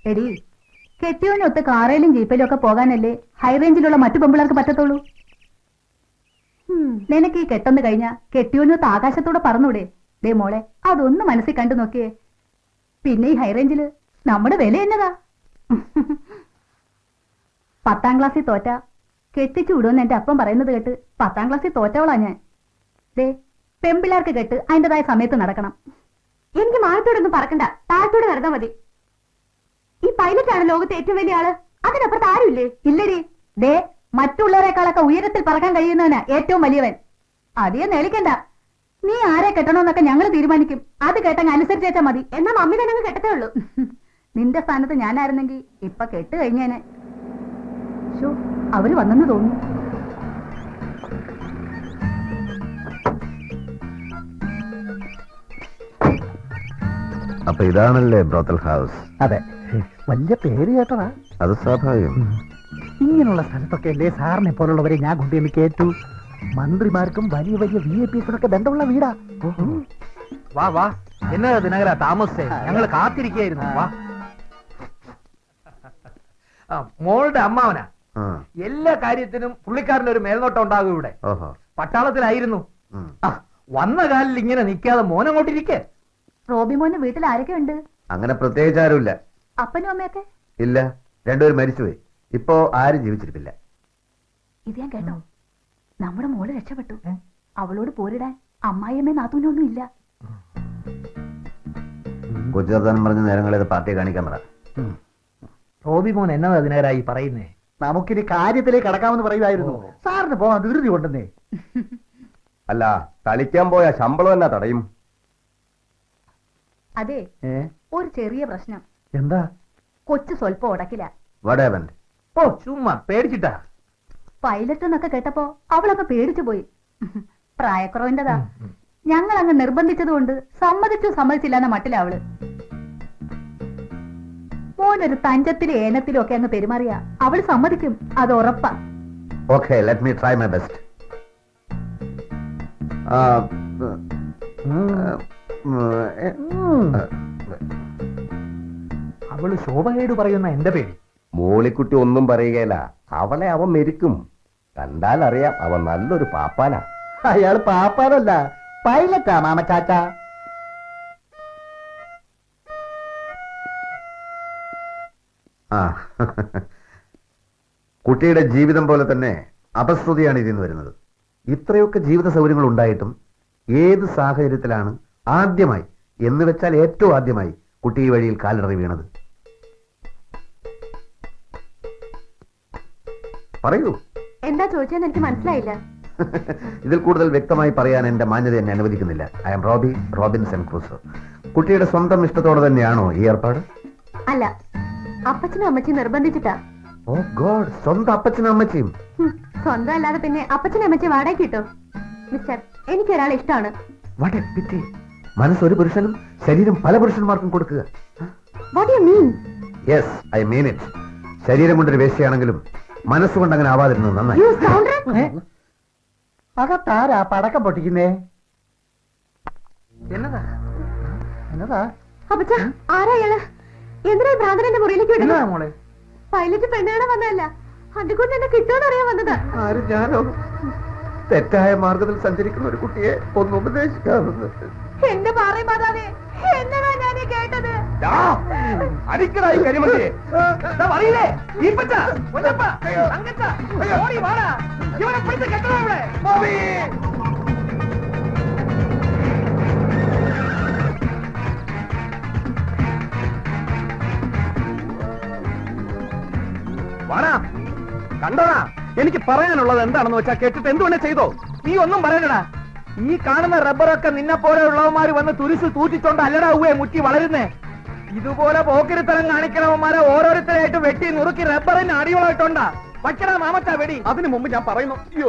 എടി, കെട്ടിയോനൊത്ത് കാറയിലും ജീപ്പിലും ഒക്കെ പോകാനല്ലേ ഹൈ റേഞ്ചിലുള്ള മറ്റു പെമ്പിളർക്ക് പറ്റത്തുള്ളൂ. നിനക്ക് ഈ കെട്ടൊന്ന് കഴിഞ്ഞാ കെട്ടിയോനൊത്ത് ആകാശത്തൂടെ പറന്നൂടെ? ദേ മോളെ, അതൊന്ന് മനസ്സിൽ കണ്ടു നോക്കിയേ. പിന്നെ ഈ ഹൈ റേഞ്ചില് നമ്മുടെ വില എന്നതാ? 10ാം ക്ലാസ്സിൽ തോറ്റ കെട്ടിച്ചു വിടുമെന്ന് എന്റെ അപ്പം പറയുന്നത് കേട്ട് 10ാം ക്ലാസ്സിൽ തോറ്റവളാ ഞാൻ. ദേ, പെമ്പിള്ളാർക്ക് കെട്ട് അതിൻ്റെതായ സമയത്ത് നടക്കണം. എനിക്ക് മാനത്തോടൊന്നും പറക്കണ്ട, താഴത്തോടെ നടന്നാ മതി. ഈ പൈലറ്റാണ് ലോകത്തെ ഏറ്റവും വലിയ ആള്, അതിനപ്പുറത്ത് ആരുമില്ലേ? ഇല്ലടി. ദേ, മറ്റുള്ളവരെക്കാളൊക്കെ ഉയരത്തിൽ പറക്കാൻ കഴിയുന്നവനാ ഏറ്റവും വലിയവൻ. അധികം നേളിക്കണ്ട. നീ ആരെ കെട്ടണോന്നൊക്കെ ഞങ്ങൾ തീരുമാനിക്കും. അത് കേട്ടങ്ങ് അനുസരിച്ചേച്ചാ മതി. എന്നാ മമ്മി തന്നെ അങ്ങ് കെട്ടത്തേ ഉള്ളൂ. നിന്റെ സ്ഥാനത്ത് ഞാനായിരുന്നെങ്കിൽ ഇപ്പൊ കെട്ട് കഴിഞ്ഞേനെ. അവര് വന്നെന്ന് തോന്നുന്നു. അപ്പൊ ഇതാണല്ലേ ബ്രോത്തൽ ഹൗസ്? അതെ, വലിയ പേര് കേട്ടതാ. അത് സ്വാഭാവികം. ഇങ്ങനെയുള്ള സ്ഥലത്തൊക്കെ അല്ലേ സാറിനെ പോലുള്ളവരെ ഞാൻ കൊണ്ടുവന്ന് കേട്ടു. മന്ത്രിമാർക്കും വലിയ വലിയ VIP-സിനൊക്കെ ബന്ധമുള്ള വീടാ. വാ വാ, എന്നതാ ദിനകര താമസിച്ചേ? ഞങ്ങൾ കാത്തിരിക്കുകയായിരുന്നു. വാ. മോളുടെ അമ്മാവനാ. എല്ലാ കാര്യത്തിനും പുള്ളിക്കാരൻ്റെ ഒരു മേൽനോട്ടം ഉണ്ടാകും ഇവിടെ. പട്ടാളത്തിലായിരുന്നു. വന്ന കാലിൽ ഇങ്ങനെ നിൽക്കാതെ മോനങ്ങോട്ടിരിക്കേ. റോബി മോന് വീട്ടിൽ ആരൊക്കെ ഉണ്ട്? അങ്ങനെ പ്രത്യേകിച്ച് ആരുമില്ല. അപ്പനും അമ്മയൊക്കെ? ഇല്ല, രണ്ടുപേരും മരിച്ചുപോയി. ഇപ്പോ ആരും ജീവിച്ചിരിപ്പില്ല. ഇത് ഞാൻ കേട്ടോ. നമ്മുടെ മോള് രക്ഷപ്പെട്ടു. അവളോട് പോരിടാൻ അമ്മായിയമ്മ നാത്തൂനൊന്നും ഇല്ല. കൊച്ചു വർത്താനം പറഞ്ഞ നേരങ്ങളേത് പാർട്ടിയെ കാണിക്കാൻ പറ. റോബി മോൻ എന്നതാ ദിനകരായി പറയുന്നേ? നമുക്കിനി കാര്യത്തിലേക്ക് കടക്കാമെന്ന് പറയുമായിരുന്നു. സാറിന് പോകാൻ ധൃതി കൊണ്ടെന്നേ. അല്ല, കളിക്കാൻ പോയ ശമ്പളം എന്നാ തടയും? അതെ, ഒരു ചെറിയ പ്രശ്നം. എന്താ? കൊച്ചു സ്വല്പം ഉടക്കില്ല. ഓ, ചുമ്മാ പേടിച്ചിട്ടാ. പൈലറ്റ് എന്നൊക്കെ കേട്ടപ്പോ അവളൊക്കെ പേടിച്ചു പോയി. പ്രായക്കുറവിന്റെതാ. ഞങ്ങൾ അങ്ങ് നിർബന്ധിച്ചതുകൊണ്ട് സമ്മതിച്ചില്ല എന്ന മട്ടിലാ അവള്. മോനൊരു തഞ്ചത്തിലും ഏനത്തിലും ഒക്കെ അങ്ങ് പെരുമാറിയ അവള് സമ്മതിക്കും, അത് ഉറപ്പാ. Okay, let me try my best. അവള് ശോഭനയോട് പറയുന്ന എന്റെ പേടി. മോളിക്കുട്ടി ഒന്നും പറയുകയില്ല. അവളെ അവൻ മെരുക്കും. കണ്ടാൽ അറിയാം അവൻ നല്ലൊരു പാപ്പാനാ. അയാള് പാപ്പാനല്ല, പൈലറ്റാ മാമച്ചാച്ച. കുട്ടിയുടെ ജീവിതം പോലെ തന്നെ അപശ്രുതിയാണ് ഇതിൽ നിന്ന് വരുന്നത്. ഇത്രയൊക്കെ ജീവിത സൗകര്യങ്ങൾ ഉണ്ടായിട്ടും ഏത് സാഹചര്യത്തിലാണ് ആദ്യമായി, എന്ന് വെച്ചാൽ ഏറ്റവും ആദ്യമായി, കുട്ടി ഈ വഴിയിൽ കാലിടറി വീണത്? പറയൂ. എന്താ ചോദിച്ചെന്ന് എനിക്ക് മനസ്സിലായില്ല. ഇതിൽ കൂടുതൽ വ്യക്തമായി പറയാൻ എന്റെ മാന്യത എന്നെ അനുവദിക്കുന്നില്ല. I M Robinson Crusoe. കുട്ടിയുടെ സ്വന്തം ഇഷ്ടത്തോടെ തന്നെയാണോ ഈ ഏർപ്പാട്? അല്ല, അപ്പച്ചനും അമ്മച്ചിയും നിർബന്ധിച്ചിട്ടാ. ഓ ഗോഡ്, സ്വന്തം അപ്പച്ചനും അമ്മച്ചിയും? സ്വന്തം അല്ലാതെ പിന്നെ അപ്പച്ചനും അമ്മച്ചി വാടക കിട്ടോ? മിസ്റ്റർ, എനിക്കൊരാളെ ഇഷ്ടമാണ്. മനസ്സൊരു പുരുഷനും ശരീരം പല പുരുഷന്മാർക്കും കൊടുക്കുക. What do you mean? Yes, I mean it. ശരീരം കൊണ്ടൊരു വേശ്യയാണെങ്കിലും മനസ്സുകൊണ്ട് അങ്ങനെ ആവാതിരുന്നത് നന്നായി. You scoundrel! അകത്താരാ പടക്കം പൊട്ടിക്കുന്നേ? എന്നതാ എന്നതാ? അപ്പച്ച, ആരാ അയാള്? എന്തിനാ ഭ്രാന്തന്റെ മുറിയിലേക്ക് വിടുന്നത്? മോളെ, പൈലറ്റ് പെണ്ണാണ് വന്നതല്ല, അതുകൊണ്ട് എന്നെ കിട്ടുമെന്ന് അറിയാൻ വന്നതാ. ആരും ഞാനോ? തെറ്റായ മാർഗത്തിൽ സഞ്ചരിക്കുന്ന ഒരു കുട്ടിയെ ഒന്ന് ഉപദേശിക്കാറുണ്ട്. എന്റെ പാറേ മാതാവേ, എന്നതാ ഞാനീ കേട്ടത്? അടിക്കടായി കരിമല്ലേ പറയില്ലേ? ഈപ്പച്ച, പൊന്നപ്പ, തങ്കച്ച, ഓടി വാടാ, ഇവനെ പിടിച്ച് കെട്ടണം ഇവിടെ. വാടാ, കണ്ടോടാ. എനിക്ക് പറയാനുള്ളത് എന്താണെന്ന് വെച്ചാ കേട്ടിട്ട് എന്തുകൊണ്ടേ ചെയ്തോ? നീ ഒന്നും പറയണടാ. ഈ കാണുന്ന റബ്ബറൊക്കെ നിന്നെ പോലെ ഉള്ളവന്മാര് വന്ന് തുരിശ് തൂറ്റിച്ചോണ്ട് അല്ലടാ ഉവേ മുറ്റി വളരുന്നേ. ഇതുപോലെ പോക്കിരിത്തരം കാണിക്കണവന്മാരെ ഓരോരുത്തരായിട്ട് വെട്ടി നുറുക്കി റബ്ബറിന് അടിയോളായിട്ടുണ്ടാ. വയ്ക്കടാ മാമച്ചാ വെടി. അതിനു മുമ്പ് ഞാൻ പറയുന്നു, അയ്യോ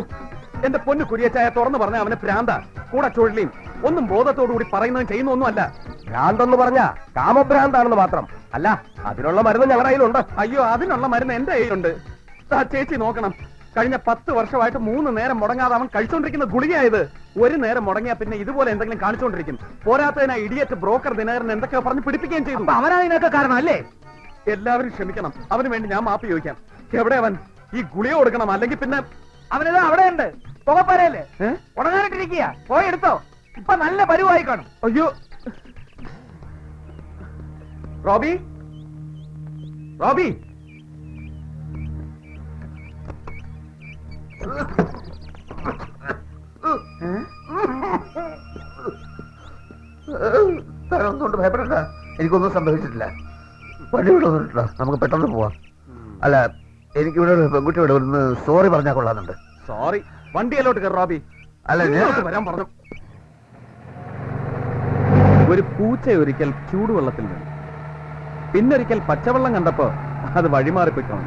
എന്റെ പൊന്നു കുരിയച്ചായ തുറന്നു പറഞ്ഞ അവന് ഭ്രാന്ത, കൂടെ ചുഴലിയും ഒന്നും ബോധത്തോടുകൂടി പറയുന്നതും ചെയ്യുന്ന ഒന്നും അല്ല. ഭ്രാന്തെന്ന് പറഞ്ഞാ കാമഭ്രാന്താണെന്ന് മാത്രം. അല്ല, അതിനുള്ള മരുന്ന് ഞങ്ങളുടെ കയ്യിലുണ്ട്. അയ്യോ, അതിനുള്ള മരുന്ന് എന്റെ കയ്യിലുണ്ട്. ചേച്ചി നോക്കണം, കഴിഞ്ഞ 10 വർഷമായിട്ട് 3 നേരം മുടങ്ങാതെ അവൻ കഴിച്ചോണ്ടിരിക്കുന്ന ഗുളികയായത്. ഒരു നേരം മുടങ്ങിയാ പിന്നെ ഇതുപോലെ എന്തെങ്കിലും കാണിച്ചോണ്ടിരിക്കും. പോരാത്തതിനാ ഇഡിയറ്റ് ബ്രോക്കർ ദിനകരൻ എന്തൊക്കെയോ പറഞ്ഞ് പിടിപ്പിക്കുകയും ചെയ്തു. അവനാ ഇതിനൊക്കെ കാരണം അല്ലേ? എല്ലാവരും ക്ഷമിക്കണം. അവന് വേണ്ടി ഞാൻ മാപ്പ് ചോദിക്കാം. എവിടെ അവൻ? ഈ ഗുളിക കൊടുക്കണം, അല്ലെങ്കിൽ പിന്നെ അവനിതാ അവിടെ ഉണ്ട്. പുകപ്പരയല്ലേ ഉടനായിട്ടിരിക്കുക. പോയി എടുത്തോ. ഇപ്പൊ നല്ല പരുവായി കാണും. അയ്യോ. റോബി, റോബി, ഒന്നുകൊണ്ട് ഭയപ്പെടണ്ട, എനിക്കൊന്നും സംഭവിച്ചിട്ടില്ല. വണ്ടി വിടുന്നുണ്ടോ? നമുക്ക് പെട്ടെന്ന് പോവാം. അല്ല, എനിക്കിവിടെ ഒരു പെൺകുട്ടിയോട് ഒന്ന് സോറി പറഞ്ഞാൽ കൊള്ളാന്നുണ്ട്. സോറി. വണ്ടിയിലോട്ട് കയറി റോബി. അല്ല, ഇങ്ങോട്ട് വരാൻ പറഞ്ഞു. ഒരു പൂച്ച ഒരിക്കൽ ചൂടുവെള്ളത്തിൽ വീണു. പിന്നൊരിക്കൽ പച്ചവെള്ളം കണ്ടപ്പോ അത് വഴിമാറിപ്പിക്കണം.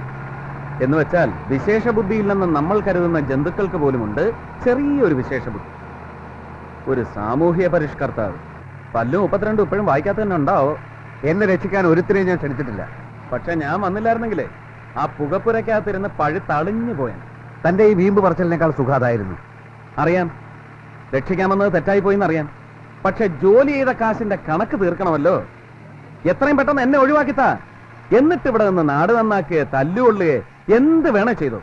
എന്ന് വെച്ചാൽ വിശേഷ ബുദ്ധിയില്ലെന്ന് നമ്മൾ കരുതുന്ന ജന്തുക്കൾക്ക് പോലുമുണ്ട് ചെറിയൊരു വിശേഷ ബുദ്ധി. ഒരു സാമൂഹ്യ പരിഷ്കർത്താവ്. പല്ലും 32 ഇപ്പോഴും വായിക്കാത്ത തന്നെ ഉണ്ടാവോ? എന്നെ രക്ഷിക്കാൻ ഒരുത്തിനെയും ഞാൻ ക്ഷണിച്ചിട്ടില്ല. പക്ഷെ ഞാൻ വന്നില്ലായിരുന്നെങ്കിലേ ആ പുകപ്പുരക്കകത്തിരുന്ന് പഴുത്തളിഞ്ഞു പോയാൻ. തന്റെ ഈ വീമ്പ് പറച്ചിലിനേക്കാൾ സുഖാതായിരുന്നു. അറിയാം, രക്ഷിക്കാമെന്നത് തെറ്റായി പോയിന്നറിയാം. പക്ഷെ ജോലി ചെയ്ത കാശിന്റെ കണക്ക് തീർക്കണമല്ലോ. എത്രയും പെട്ടെന്ന് എന്നെ ഒഴിവാക്കിത്താ. എന്നിട്ട് ഇവിടെ നിന്ന് നാട് നന്നാക്കുകയെ തല്ലുകൊള്ളുകയെ എന്ത് വേണേ ചെയ്തു.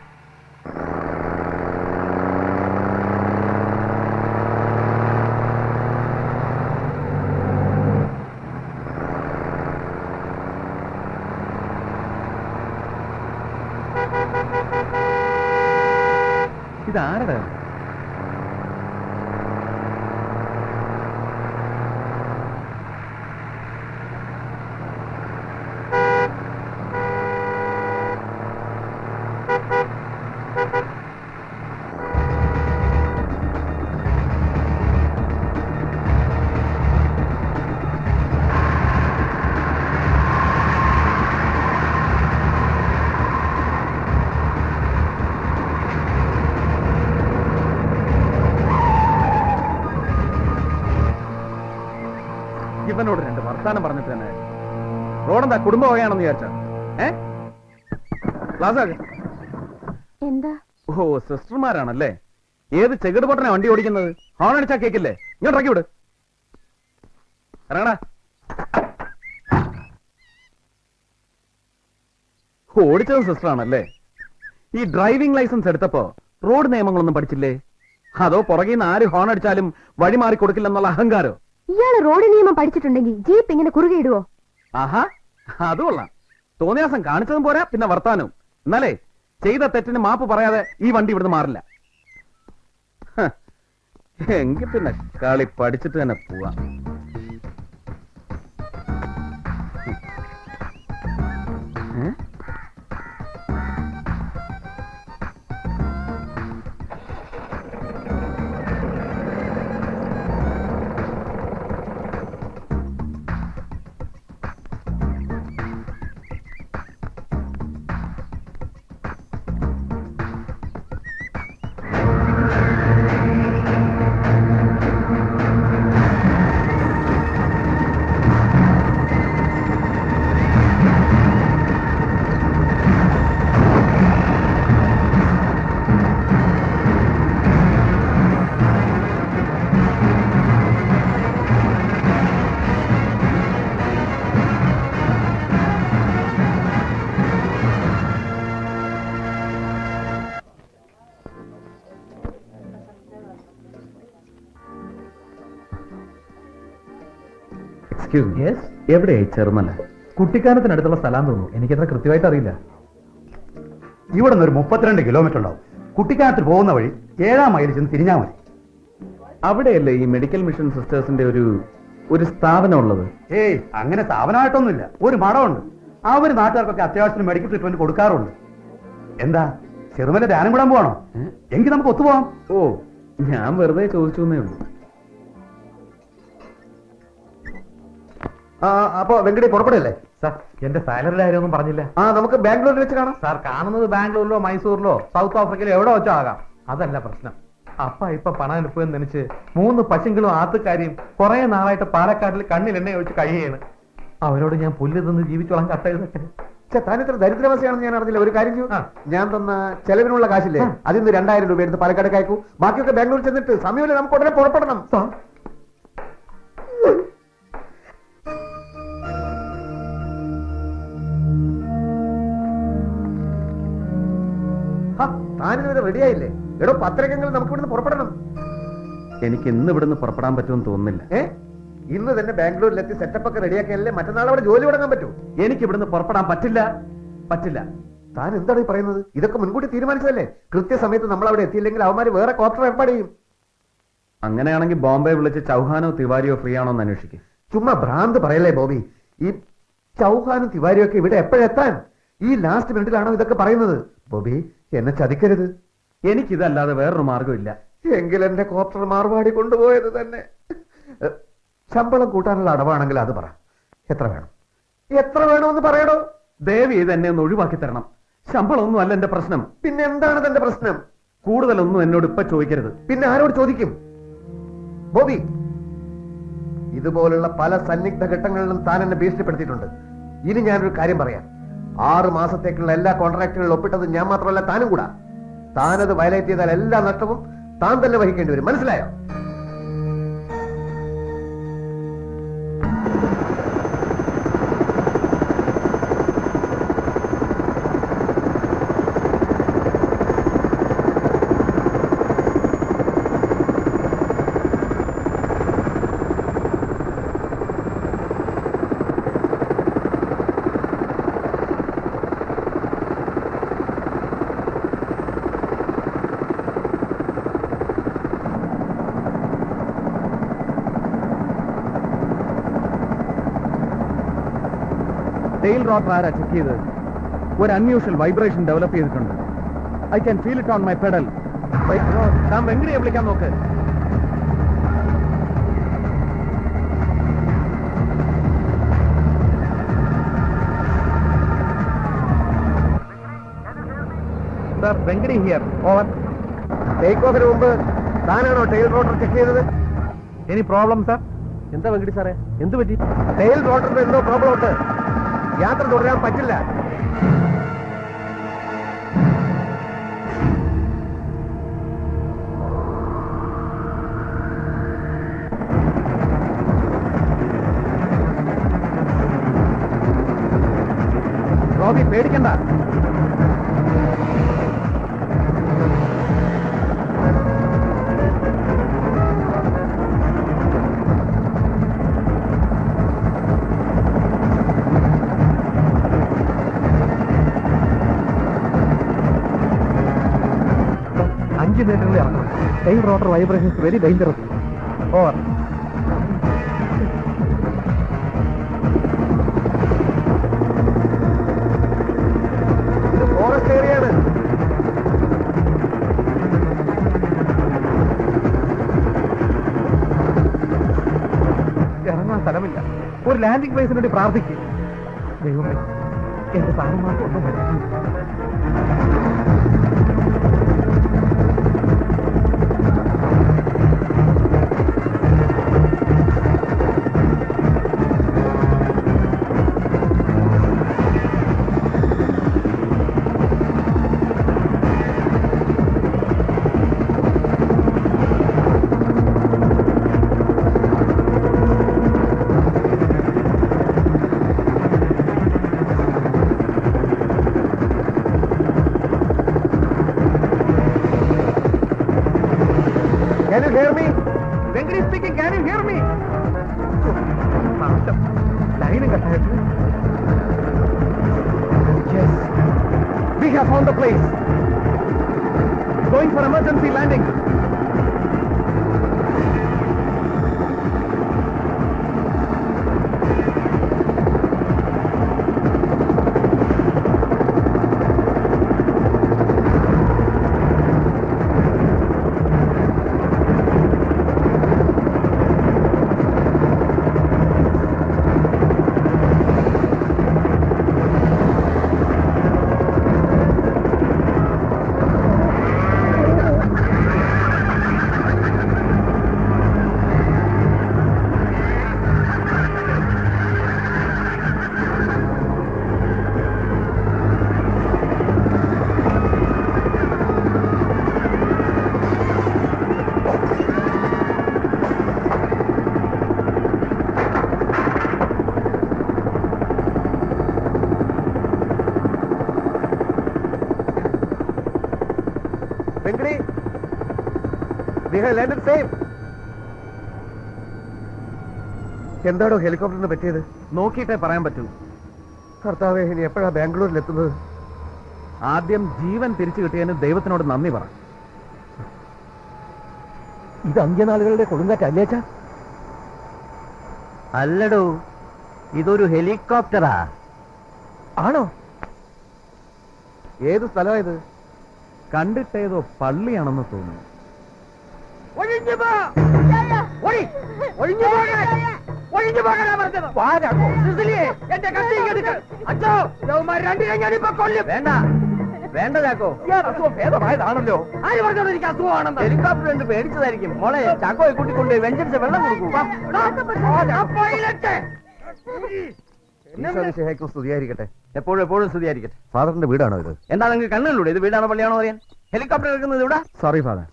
ഇതാരടാ? ഇവനോട് 2 വർത്താനം പറഞ്ഞിട്ട് തന്നെ റോഡെന്താ കുടുംബ വകയാണെന്ന് വിചാരിച്ച? എന്താ? ഓ, സിസ്റ്റർമാരാണല്ലേ. ഏത് ചെകിട് പൊട്ടനെ വണ്ടി ഓടിക്കുന്നത്? ഹോൺ അടിച്ചാ കേക്കില്ലേ? ഇങ്ങോട്ട് ഇറക്കി വിട്. ഇറങ്ങടാ. ഓടിച്ചത് സിസ്റ്ററാണല്ലേ. ഈ ഡ്രൈവിംഗ് ലൈസൻസ് എടുത്തപ്പോ റോഡ് നിയമങ്ങളൊന്നും പഠിച്ചില്ലേ? അതോ പുറകിൽ നിന്ന് ആര് ഹോൺ അടിച്ചാലും വഴി മാറി കൊടുക്കില്ലെന്നുള്ള അഹങ്കാരോ? ഇയാള് റോഡ് നിയമം പഠിച്ചിട്ടുണ്ടെങ്കിൽ ജീപ്പ് ഇങ്ങനെ കുറുകെ ഇടുവോ? ആഹാ, അത് കൊള്ളാം. തോന്നിയാസം കാണിച്ചതും പോരാ, പിന്നെ വർത്താനവും. എന്നാലേ ചെയ്ത തെറ്റിന് മാപ്പ് പറയാതെ ഈ വണ്ടി ഇവിടുന്ന് മാറില്ല. എങ്കിൽ പിന്നെ കളി പഠിച്ചിട്ട് തന്നെ പോവാം. എവിടെയായി ചെറുമല? കുട്ടിക്കാനത്തിനടുത്തുള്ള സ്ഥലം തോന്നുന്നു. എനിക്കത്ര കൃത്യമായിട്ട് അറിയില്ല. ഇവിടെ നിന്ന് ഒരു 32 കിലോമീറ്റർ ഉണ്ടാവും. കുട്ടിക്കാനത്തിൽ പോകുന്ന വഴി 7-ാം മൈലിൽ ചെന്ന് തിരിഞ്ഞാൽ മതി. അവിടെയല്ലേ ഈ മെഡിക്കൽ മിഷൻ സിസ്റ്റേഴ്സിന്റെ ഒരു സ്ഥാപനം ഉള്ളത്? ഏയ്, അങ്ങനെ സ്ഥാപനമായിട്ടൊന്നുമില്ല. ഒരു മഠമുണ്ട്. അവർ നാട്ടുകാർക്കൊക്കെ അത്യാവശ്യത്തിന് മെഡിക്കൽ ട്രീറ്റ്മെന്റ് കൊടുക്കാറുണ്ട്. എന്താ, ചെറുമല ധ്യാനം വിടാൻ പോവാണോ? എങ്കിൽ നമുക്ക് ഒത്തുപോവാം. ഓ, ഞാൻ വെറുതെ ചോദിച്ചു എന്നേ ഉള്ളൂ. അപ്പൊ വെങ്കടി പുറപ്പെടല്ലേ? സാർ, എന്റെ സാലറിയുടെ കാര്യമൊന്നും പറഞ്ഞില്ല. നമുക്ക് ബാംഗ്ലൂരിൽ വെച്ച് കാണാം. സാർ, കാണുന്നത് ബാംഗ്ലൂരിലോ മൈസൂരിലോ സൗത്ത് ആഫ്രിക്കയിലോ എവിടെ വെച്ചോ ആകാം. അതല്ല പ്രശ്നം. ഇപ്പൊ പണം എടുപ്പെന്ന് നനച്ച് 3 പശുക്കളും ആത്തുകാരിയും കുറെ നാളായിട്ട് പാലക്കാട്ടിൽ കണ്ണിൽ എണ്ണ ഒഴിച്ച് കഴിയാണ്. അവരോട് ഞാൻ പുല്ല് തിന്ന് ജീവിച്ചോളാം കട്ട എഴുതട്ടെ. താൻ ഇത്ര ദരിദ്രാവസ്ഥയാണെന്ന് ഞാൻ അറിഞ്ഞില്ല. ഒരു കാര്യം ചെയ്യും, ഞാൻ തന്ന ചെലവിനുള്ള കാശില്ലേ, അതിൽ നിന്ന് 2000 രൂപ എടുത്ത് പാലക്കാട് അയക്കൂ. ബാക്കിയൊക്കെ ബാംഗ്ലൂർ ചെന്നിട്ട് സമയമില്ല, നമുക്ക് ഉടനെ പുറപ്പെടണം. താനിതുവരെ റെഡിയായില്ലേ? എടോ, പത്രക്കെങ്കിലും നമുക്ക് ഇവിടുന്ന് പുറപ്പെടണം. എനിക്ക് ഇന്ന് ഇവിടുന്ന് പുറപ്പെടാൻ പറ്റുമെന്ന് തോന്നുന്നില്ല. ഇന്ന് തന്നെ ബാംഗ്ലൂരിലെത്തി സെറ്റപ്പ് ഒക്കെ റെഡിയാക്കിയാലേ മറ്റന്നാൾ അവിടെ ജോലി തുടങ്ങാൻ പറ്റൂ. എനിക്ക് ഇവിടുന്ന് പുറപ്പെടാൻ പറ്റില്ല. പറ്റില്ല. താൻ എന്താണ് ഈ പറയുന്നത്? ഇതൊക്കെ മുൻകൂട്ടി തീരുമാനിച്ചതല്ലേ? കൃത്യസമയത്ത് നമ്മൾ അവിടെ എത്തിയില്ലെങ്കിൽ അവന്മാര് വേറെ കോപ്റ്റർ ഏർപ്പാട് ചെയ്യും. അങ്ങനെയാണെങ്കിൽ ബോംബെ വിളിച്ച് ചൗഹാനോ തിവാരിയോ ഫ്രീ ആണോ എന്ന് അന്വേഷിക്കും. ചുമ്മാ ഭ്രാന്ത് പറയല്ലേ ബോബി. ഈ ചൗഹാനും തിവാരിയും ഒക്കെ ഇവിടെ എപ്പോഴെത്താൻ? ഈ ലാസ്റ്റ് മിനിറ്റിലാണോ ഇതൊക്കെ പറയുന്നത്? ബോബി, എന്നെ ചതിക്കരുത്. എനിക്കിതല്ലാതെ വേറൊരു മാർഗമില്ല. എങ്കിൽ എന്റെ കോപ്റ്റർ മാർവാടി കൊണ്ടുപോയത് തന്നെ. ശമ്പളം കൂട്ടാനുള്ള അടവാണെങ്കിൽ അത് പറ. എത്ര വേണം? എത്ര വേണമെന്ന് പറയടോ. ദയവ് ചെയ്ത് എന്നെ ഒന്ന് ഒഴിവാക്കി തരണം. ശമ്പളമൊന്നും അല്ല എന്റെ പ്രശ്നം. പിന്നെ എന്താണ് തന്റെ പ്രശ്നം? കൂടുതലൊന്നും എന്നോട് ഇപ്പൊ ചോദിക്കരുത്. പിന്നെ ആരോട് ചോദിക്കും? ബോബി, ഇതുപോലുള്ള പല സന്നിഗ്ധ ഘട്ടങ്ങളിലും താൻ എന്നെ ഭീഷണിപ്പെടുത്തിയിട്ടുണ്ട്. ഇനി ഞാനൊരു കാര്യം പറയാം. 6 മാസത്തേക്കുള്ള എല്ലാ കോൺട്രാക്റ്റുകളിലും ഒപ്പിട്ടത് ഞാൻ മാത്രമല്ല, താനും കൂടാ. താനത് വയലേറ്റ് ചെയ്താൽ എല്ലാ നഷ്ടവും താൻ തന്നെ വഹിക്കേണ്ടി വരും. മനസ്സിലായോ? ടെയിൽ റോട്ടർ ആരാ ചെക്ക് ചെയ്തത്? ഒരു അൺയൂഷ്വൽ വൈബ്രേഷൻ ഡെവലപ്പ് ചെയ്തിട്ടുണ്ട്. I can feel it on my pedal. താൻ വെങ്കടിയെ വിളിക്കാൻ നോക്ക്. Sir, Venkati here. Over. Take ഓഫിന് മുമ്പ് താനാണോ ടെയിൽ റോട്ടർ ചെക്ക് ചെയ്തത്? Any problem sir? എന്താ വെങ്കടി സാറേ, എന്ത് പറ്റി? ടെയിൽ റോട്ടറിന് എന്തോ പ്രോബ്ലം ഉണ്ട്. യാത്ര തുടരാൻ പറ്റില്ല. റോബി, പേടിക്കണ്ട. Tail rotor vibration is very dangerous. Over. Forest ഏരിയയാണ്. ഇറങ്ങാൻ സ്ഥലമില്ല. ഒരു ലാൻഡിംഗ് പ്ലേസിന് വേണ്ടി പ്രാർത്ഥിക്കും. ദൈവമേ, എന്റെ സാധനമാർക്ക് ഒന്നും വരാൻ. Can you hear me? Venkadi speaking. Can you hear me? Line കട്ടായിട്ട്. Yes. We have found the place. Going for emergency landing. Venkati, we have landed safe. എന്താണോ ഹെലികോപ്റ്ററിന് പറ്റിയത്? നോക്കിയിട്ടേ പറയാൻ പറ്റൂ. കർത്താവേ, ഇനി എപ്പോഴാ ബാംഗ്ലൂരിൽ എത്തുന്നത്? ആദ്യം ജീവൻ തിരിച്ചു കിട്ടിയതിന് ദൈവത്തിനോട് നന്ദി പറ. ഇത് അന്ത്യനാളുകളുടെ കൊടുങ്കാറ്റ് അല്ലേച്ചാ? അല്ലടോ, ഇതൊരു ഹെലികോപ്റ്ററാ. ആണോ? ഏത് സ്ഥലമായത്? കണ്ടിട്ടേതോ പള്ളിയാണെന്ന് തോന്നുന്നു. വേണ്ട വേണ്ട ചാക്കോ, ഭേദമായതാണല്ലോ. ആര് പറഞ്ഞോളൂ എനിക്ക് അസുഖമാണെന്ന്? ഹെലികോപ്റ്റർ കണ്ട് പേടിച്ചതായിരിക്കും. മോളെ, ചാക്കോയെ കൂട്ടിക്കൊണ്ട് വെഞ്ചരിച്ച് വെള്ളം കൊടുക്കൂ. ഈശോമിശിഹായ്ക്കും സ്തുതിയായിരിക്കട്ടെ. എപ്പോഴും എപ്പോഴും സ്തുതിയായിരിക്കട്ടെ. ഫാദറിന്റെ വീടാണോ ഇത്? എന്താ നിങ്ങൾക്ക് കണ്ണുകളിലൂടെ ഇത് വീടാണോ പള്ളിയാണോ അറിയാൻ? ഹെലികോപ്റ്റർ ഇറക്കുന്നത് ഇവിടെ? സോറി ഫാദർ,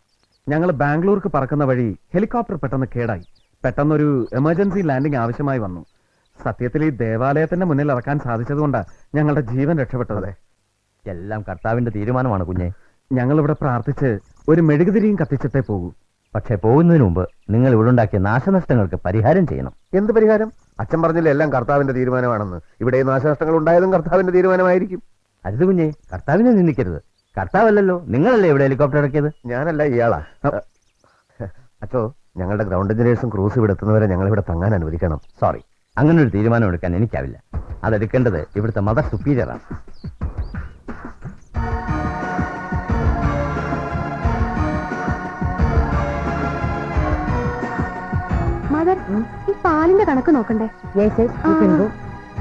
ഞങ്ങൾ ബാംഗ്ലൂർക്ക് പറക്കുന്ന വഴി ഹെലികോപ്റ്റർ പെട്ടെന്ന് കേടായി. പെട്ടെന്നൊരു എമർജൻസി ലാൻഡിംഗ് ആവശ്യമായി വന്നു. സത്യത്തിൽ ഈ ദേവാലയത്തിന്റെ മുന്നിൽ ഇറക്കാൻ സാധിച്ചതുകൊണ്ടാണ് ഞങ്ങളുടെ ജീവൻ രക്ഷപ്പെട്ടത്. എല്ലാം കർത്താവിന്റെ തീരുമാനമാണ് കുഞ്ഞെ. ഞങ്ങൾ ഇവിടെ പ്രാർത്ഥിച്ച് ഒരു മെഴുകുതിരിയും കത്തിച്ചിട്ടേ പോകൂ. പക്ഷെ പോകുന്നതിന് മുമ്പ് നിങ്ങൾ ഇവിടെ ഉണ്ടാക്കിയ നാശനഷ്ടങ്ങൾക്ക് പരിഹാരം ചെയ്യണം. എന്ത് പരിഹാരം? അച്ഛൻ പറഞ്ഞില്ല എല്ലാം കർത്താവിന്റെ തീരുമാനമാണെന്ന്. ഇവിടെ നാശനഷ്ടങ്ങൾ ഉണ്ടായതും കർത്താവിന്റെ തീരുമാനമായിരിക്കും. അരുത് കുഞ്ഞെ, കർത്താവിനെ നിന്ദിക്കരുത്. കർത്താവല്ലല്ലോ, നിങ്ങളല്ലേ ഇവിടെ ഹെലികോപ്റ്റർ ഇറക്കിയത്? ഞാനല്ല, ഇയാളാ. അച്ഛോ, ഞങ്ങളുടെ ഗ്രൗണ്ട് എഞ്ചിനീയേഴ്സും ക്രൂസ് ഇവിടെ എത്തുന്നവരെ ഞങ്ങൾ ഇവിടെ തങ്ങാൻ അനുവദിക്കണം. സോറി, അങ്ങനെ ഒരു തീരുമാനം എടുക്കാൻ എനിക്കാവില്ല. അതെടുക്കേണ്ടത് ഇവിടുത്തെ മദർ സുപ്പീരിയറാണ്. മദർ, ഈ പാലിന്റെ കണക്ക് നോക്കണ്ടേ?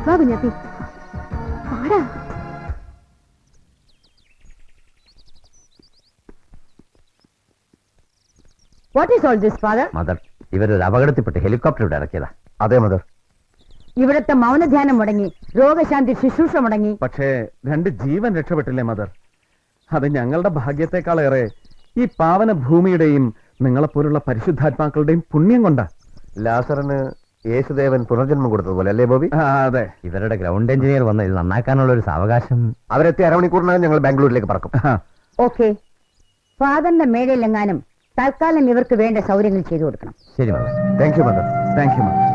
വാ കുഞ്ഞാപ്പി, പാടാ. What is all this father? Mother, ഇവരൊരു അപകടത്തിൽപ്പെട്ട് ഹെലികോപ്റ്റർ ഇവിടെ ഇറക്കിയതാ. അതെ മദർ. ഇവിടുത്തെ മൗനധ്യാനം മുടങ്ങി, രോഗശാന്തി ശുശ്രൂഷ മുടങ്ങി. പക്ഷേ 2 ജീവൻ രക്ഷപ്പെട്ടില്ലേ മദർ? അത് ഞങ്ങളുടെ ഭാഗ്യത്തെക്കാളേറെ ഈ പാവന ഭൂമിയുടെയും നിങ്ങളെപ്പോലുള്ള പരിശുദ്ധാത്മാക്കളുടെയും പുണ്യം കൊണ്ടാ. ലാസറിന് യേശുദേവൻ പുനർജന്മം കൊടുത്തതുപോലെ അല്ലേ ബോബി? അതെ. ഇവരുടെ ഗ്രൗണ്ട് എഞ്ചിനീയർ വന്ന് ഇത് നന്നാക്കാനുള്ള ഒരു സാവകാശം. അവരെത്തി അരമണിക്കൂറിനകം ഞങ്ങൾ ബാംഗ്ലൂരിലേക്ക് പറക്കും. ഓക്കെ, ഫാദറിന്റെ മേടയിലെങ്ങാനും തൽക്കാലം ഇവർക്ക് വേണ്ട സൗകര്യങ്ങൾ ചെയ്തു കൊടുക്കണം. ശരി mother. Thank you mother. Thank you mother.